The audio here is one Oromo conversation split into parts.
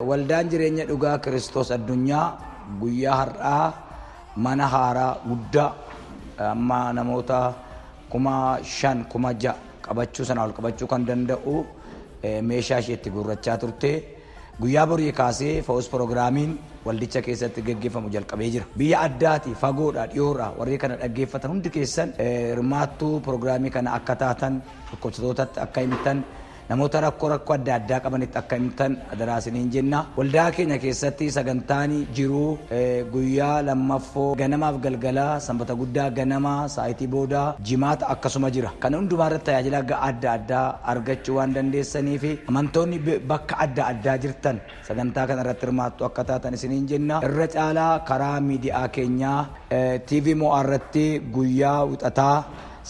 Waldaan jireenya dhugaa Kiristoos addunyaa guyyaa har'aa mana haaraa guddaa amma namoota 5,000 6,000 qabachuu sana ol qabachuu kan danda'u meeshaa isheetti gurrachaa turte guyyaa borii kaasee fa'us piroogiraamiin waldicha keessatti gaggeeffamu jalqabee jira. Biyya addaati fagoodha dhiyoorraa warri kana dhaggeeffatan hundi keessan hirmaattuu piroogiraamii kana akka taatan dhukkubsatootatti akka himtan namoota rakkoo adda addaa qabanitti akka himtan adaraasiniin jenna. Waldaa keenya keessatti sagantaani jiru guyyaa lammaffoo ganamaaf galgalaa sanbata guddaa ganamaa saayitii boodaa jimaata akkasuma jira. Kana hundumaa irratti tajaajila adda addaa argachuu waan dandeessanii fi amantoonni bakka adda addaa jirtan sagantaa kana irratti hirmaattu akka taatan isiniin jenna. Irra caalaa karaa miidiyaa keenyaa TV Mo'aa irratti guyyaa wixataa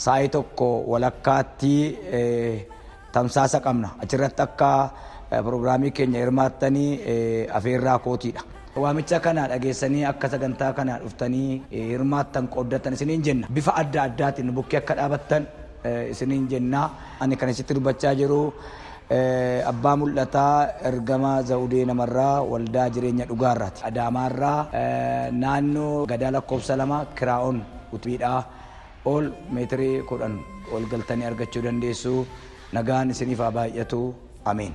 saayii tokko walakkaatti tamsaasa qabna. Achirratti akka piroogiraamii keenya hirmaattanii afeerraa kootiidha. Waamicha kana dhageessanii akka sagantaa kana dhuftanii hirmaattan qooddatan isiniin jenna. Bifa adda addaatiin bukkee akka dhaabattan isiniin jenna. Ani kan isitti dubbachaa jiru abbaa mul'ataa ergama Zawudee namarraa waldaa jireenya dhugaarraati. Adaamaarraa naannoo gadaa lakkoofsa 2 kiraa'oon utbiidhaa ol meetirii 10 ol galtanii argachuu dandeessu. Nagaan isiniif haa baay'atu. Ameen.